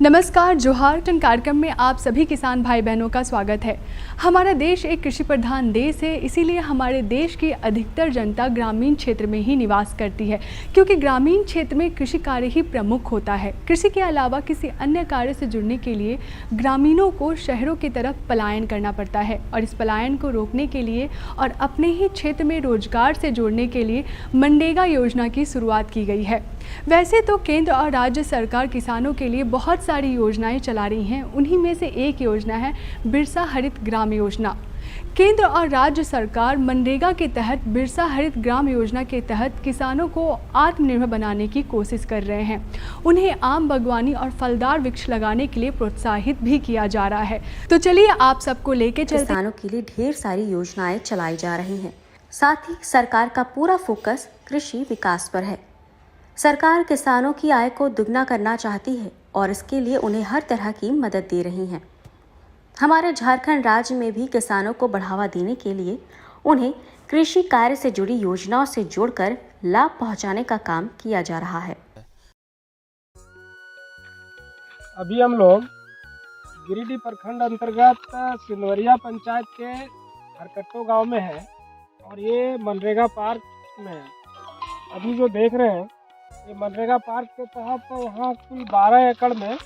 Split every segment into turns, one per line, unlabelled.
नमस्कार, जोहार टन कार्यक्रम में आप सभी किसान भाई बहनों का स्वागत है। हमारा देश एक कृषि प्रधान देश है, इसीलिए हमारे देश की अधिकतर जनता ग्रामीण क्षेत्र में ही निवास करती है, क्योंकि ग्रामीण क्षेत्र में कृषि कार्य ही प्रमुख होता है। कृषि के अलावा किसी अन्य कार्य से जुड़ने के लिए ग्रामीणों को शहरों की तरफ पलायन करना पड़ता है, और इस पलायन को रोकने के लिए और अपने ही क्षेत्र में रोजगार से जोड़ने के लिए मनरेगा योजना की शुरुआत की गई है। वैसे तो केंद्र और राज्य सरकार किसानों के लिए बहुत सारी योजनाएं चला रही हैं, उन्हीं में से एक योजना है बिरसा हरित ग्राम योजना। केंद्र और राज्य सरकार मनरेगा के तहत बिरसा हरित ग्राम योजना के तहत किसानों को आत्मनिर्भर बनाने की कोशिश कर रहे हैं। उन्हें आम बागवानी और फलदार वृक्ष लगाने के लिए प्रोत्साहित भी किया जा रहा है। तो चलिए आप सबको लेके चलते।
किसानों के लिए ढेर सारी योजनाएं चलाई जा रही हैं। साथ ही सरकार का पूरा फोकस कृषि विकास पर है। सरकार किसानों की आय को दुगना करना चाहती है और इसके लिए उन्हें हर तरह की मदद दे रही है। हमारे झारखंड राज्य में भी किसानों को बढ़ावा देने के लिए उन्हें कृषि कार्य से जुड़ी योजनाओं से जोड़कर लाभ पहुंचाने का काम किया जा रहा है।
अभी हम लोग गिरिडीह प्रखंड अंतर्गत सिंधवरिया पंचायत के हरकट्टो गांव में है और ये मनरेगा पार्क में है। अभी जो देख रहे हैं ये मनरेगा पार्क के तहत यहाँ कुल 12 एकड़ में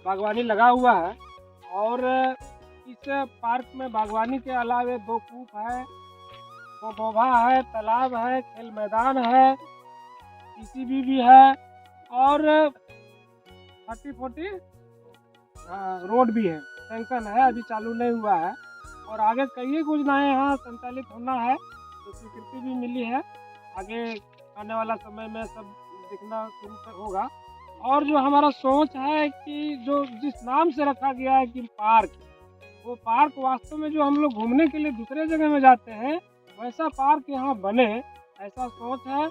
बागवानी लगा हुआ है और इस पार्क में बागवानी के अलावा 2 कूप है, 2 डोभा है, तालाब है, खेल मैदान है, पीसीबी भी है और 30-40 रोड भी है। सेंक्शन है, अभी चालू नहीं हुआ है और आगे कई योजनाएं यहाँ संचालित होना है तो स्वीकृति भी मिली है। आगे आने वाला समय में सब दिखना शुरू होगा। और जो हमारा सोच है कि जो जिस नाम से रखा गया है कि पार्क, वो पार्क वास्तव में जो हम लोग घूमने के लिए दूसरे जगह में जाते हैं वैसा पार्क यहाँ बने, ऐसा सोच है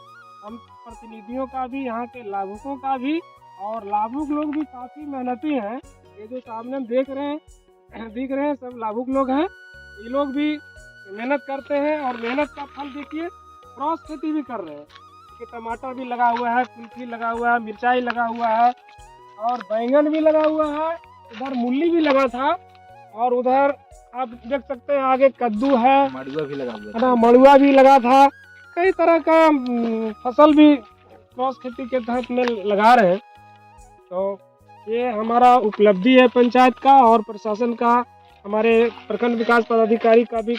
हम प्रतिनिधियों का भी, यहाँ के लाभुकों का भी। और लाभुक लोग भी काफ़ी मेहनती हैं। ये जो सामने दिख रहे हैं सब लाभुक लोग हैं। ये लोग भी मेहनत करते हैं और मेहनत का फल देखिए, क्रॉस खेती भी कर रहे हैं कि टमाटर भी लगा हुआ है, कुल्फी लगा हुआ है, मिर्चाई लगा हुआ है और बैंगन भी लगा हुआ है। इधर मूली भी लगा था और उधर आप देख सकते हैं आगे कद्दू है, मड़ुआ भी लगा हुआ है, मड़ुआ भी लगा था। कई तरह का फसल भी क्रॉस खेती के तहत में लगा रहे हैं। तो ये हमारा उपलब्धि है पंचायत का और प्रशासन का, हमारे प्रखंड विकास पदाधिकारी का भी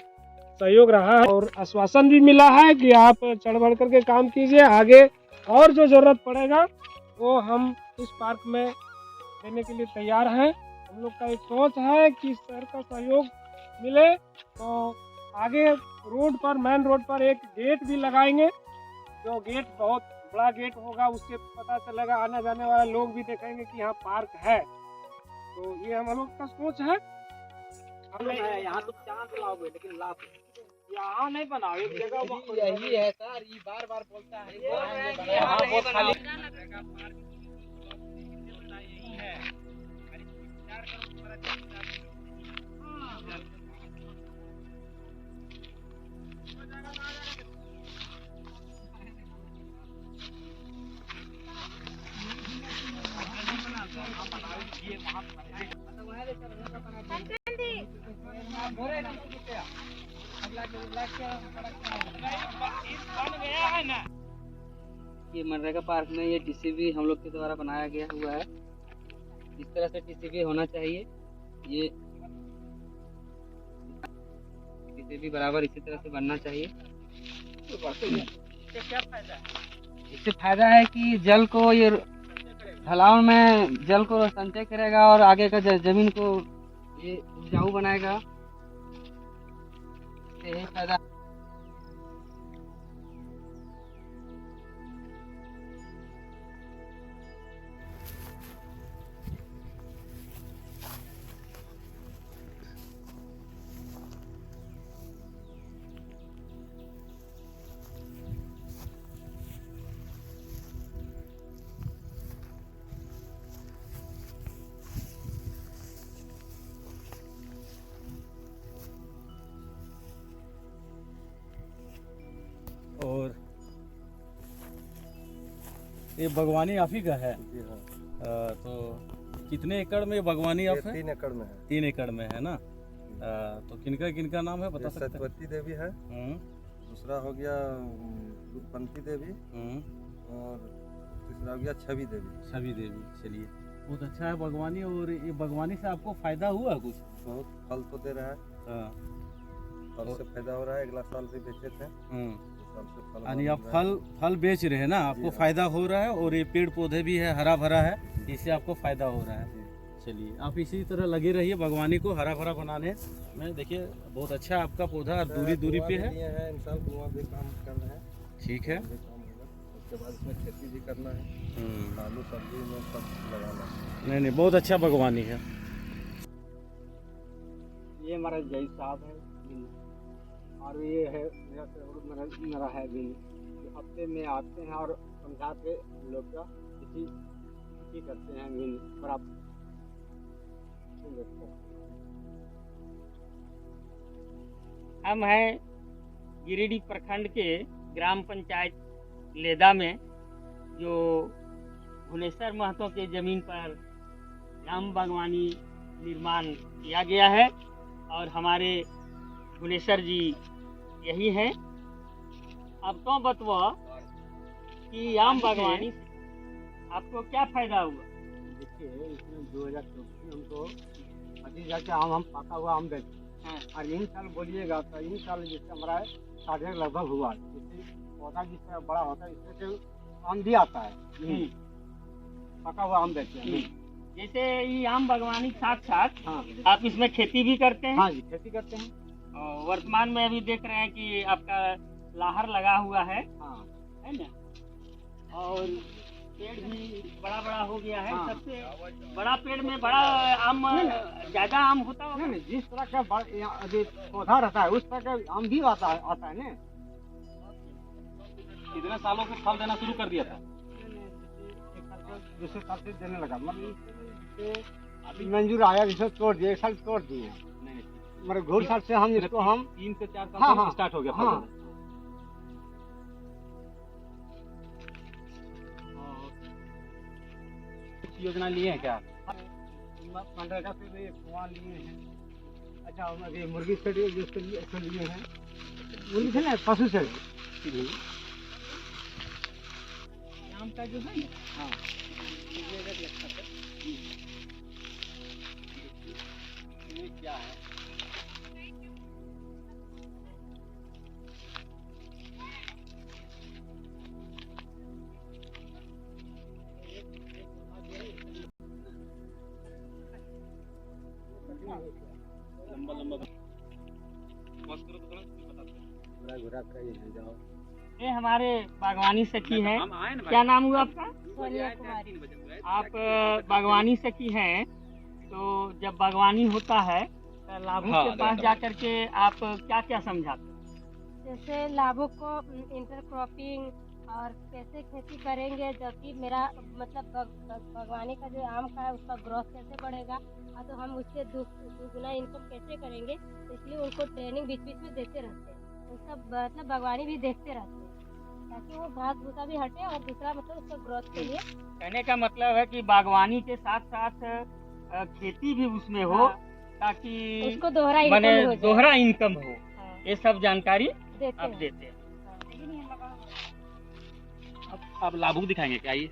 सहयोग रहा है और आश्वासन भी मिला है कि आप चढ़ बढ़ करके काम कीजिए। आगे और जो जरूरत पड़ेगा वो हम इस पार्क में देने के लिए तैयार हैं। हम लोग का एक सोच है कि शहर का सहयोग मिले तो आगे रोड पर, मेन रोड पर एक गेट भी लगाएंगे। जो गेट बहुत बड़ा गेट होगा, उससे पता चलेगा, आने जाने वाले लोग भी देखेंगे कि यहाँ पार्क है। तो ये हम लोग का सोच है। यहाँ तो चांद लाओगे लेकिन लाभ यहाँ नहीं बनाओ, एक जगह यही है सर। ये बार बार बोलता है यहाँ बहुत खाली यही है।
ये मनरेगा पार्क में ये टीसीबी हम लोग के द्वारा बनाया गया हुआ है। इस तरह से टीसीबी होना चाहिए। ये टीसीबी बराबर इसी तरह से बनना चाहिए।
क्या फायदा है?
इससे फायदा है कि जल को, ये ढलान में जल को संचय करेगा और आगे का जमीन को ये उपजाऊ बनाएगा। यही फायदा।
ये बागवानी आप ही का है?
जी हाँ।
तो कितने एकड़ में बागवानी आप
ये
है?
3 एकड़ में है।
3 एकड़ में है ना। तो किनका किनका नाम है बता
ये
सकते हैं?
सत्यवती देवी है, दूसरा हो गया गुरपंती देवी, और तीसरा हो गया छवि देवी।
छवि देवी। चलिए, बहुत अच्छा है बागवानी। और ये बागवानी से आपको फायदा हुआ कुछ?
बहुत फल तो दे रहा है,
हाँ।
फल से फायदा हो रहा है। अगला साल भी बेचे थे, इस साल से फल
यानी आप
मिल रहा है।
फल बेच रहे हैं ना, आपको
हाँ।
फायदा हो रहा है। और ये पेड़ पौधे भी है, हरा भरा है, इससे आपको फायदा हो रहा है। चलिए, आप इसी तरह लगे रहिए बागवानी को हरा भरा बनाने में। देखिए, बहुत अच्छा आपका पौधा दूरी दूरी पे है।
लिए हैं, इंसान कुआं भी काम कर रहे हैं।
ठीक है।
भी काम होगा। उसके बाद इसमें खेती भी करना है, आलू सब्जी में सब लगाना है।
नहीं नहीं, बहुत अच्छा बागवानी है।
ये हमारा जय साहब है, और ये है मेरा है भी। हफ्ते में आते हैं और समझाते लोग का किसी करते हैं भी बराबर।
हम हैं गिरिडीह प्रखंड के ग्राम पंचायत लेदा में, जो भुवनेश्वर महतो के ज़मीन पर ग्राम बागवानी निर्माण किया गया है। और हमारे भुवनेश्वर जी यही हैं। अब तो बतवा कि आम बागवानी से आपको क्या फायदा हुआ?
देखिए, इसमें 2024 में हमको 25,000 के हम पका हुआ आम बेचे।
हाँ।
और इन साल बोलिएगा तो इन साल जिससे हमारा 60 लगभग हुआ। जैसे पौधा जिससे बड़ा होता है, इसमें से आम भी आता है। पका हुआ आम बेचे हैं।
जैसे ये आम बागवानी के साथ साथ
हाँ।
आप इसमें खेती भी करते हैं?
हाँ जी, खेती करते हैं।
और वर्तमान में अभी देख रहे हैं कि आपका लाहर लगा हुआ है
हाँ।
है ना? और पेड़ भी बड़ा बड़ा हो गया है।
हाँ।
सबसे बड़ा पेड़ में बड़ा आम, ज्यादा आम होता होगा।
नहीं, जिस तरह का अभी पौधा रहता है उस तरह का आम भी आता है ना।
कितने सालों से फल देना शुरू कर दिया था?
दूसरे साल से देने लगा। मतलब अभी मंजूर आया, जिसे तोड़ दिए, एक साल तोड़ दिए। मतलब घोड़ साल से हम इसको
3 से 4 साल
हाँ,
से
हाँ,
स्टार्ट हो गया
हाँ।
फल देना। योजना लिए हैं क्या?
मनरेगा से भी कुआं लिए हैं। अच्छा, हम अभी मुर्गी से जिसके लिए हैं, मुर्गी से ना पशु से।
आम का जो है
हाँ।
ये क्या है?
लंबा लंबा मस्त करो तो थोड़ा
घुरा जाओ।
ये हमारे बागवानी सखी हैं। क्या नाम हुआ आपका?
सोनिया कुमारी।
आप बागवानी सखी हैं, तो जब बागवानी होता है तो लाभों
हाँ,
के पास जाकर के आप क्या क्या समझाते हैं?
जैसे लाभों को इंटरक्रॉपिंग और कैसे खेती करेंगे, जबकि मेरा मतलब बागवानी का जो आम का है उसका ग्रोथ कैसे बढ़ेगा, तो हम उससे दुगुना इनकम कैसे करेंगे। तो इसलिए उनको ट्रेनिंग बीच बीच में देते रहते हैं। उसका मतलब बागवानी भी देखते रहते हैं ताकि वो घास भूसा भी हटे, और दूसरा मतलब उसका ग्रोथ के लिए।
कहने का मतलब है कि बागवानी के साथ साथ खेती भी उसमें हो,
हाँ।
ताकि
उसको दोहरा इनकम
माने
हो जाए।
दोहरा इनकम हो।
हाँ,
ये सब जानकारी
देते
आप
हैं।
देते हैं।
आप लाभुक दिखाएंगे क्या ये?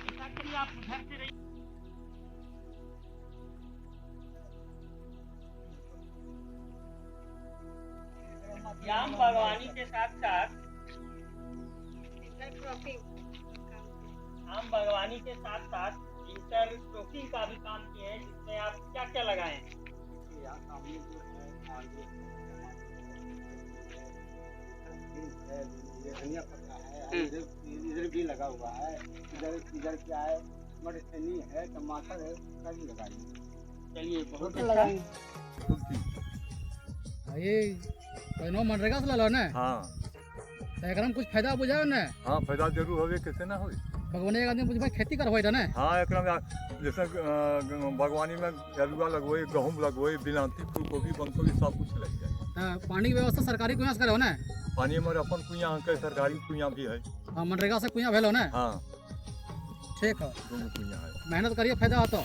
ऐसा करिए, आप उधर से रहिए। आम बागवानी के साथ साथ आम बागवानी के साथ साथ इंटरक्रॉपिंग का भी काम किए हैं, जिसमें आप क्या क्या लगाए हैं?
धनिया पत्ता है, इधर भी लगा हुआ है, इधर क्या है, मरचनी है, टमाटर है, सभी लगाइए।
चलिए, बहुत अच्छा।
ये मनरेगा से लो ना।
हाँ,
तो एकरा में कुछ फायदा बुझाओ ना।
हाँ फायदा जरूर होवे, कैसे ना होई।
बागवानी एक आदमी बुझ भाई खेती करबै था ना।
हाँ एकरा में जैसे बागवानी में आलूआ लगवई, गहूम लगवई, बिलांती, फूलगोभी, बंदगोभी सब कुछ लग जाए।
पानी की व्यवस्था सरकारी कुआं से करो ना।
पानी हमारे अपन कुआं के सरकारी कुआं भी है।
हाँ मनरेगा से कुआं भेलो ना।
हाँ
ठीक है,
दोनों कुआं है।
मेहनत करिए फायदा होता।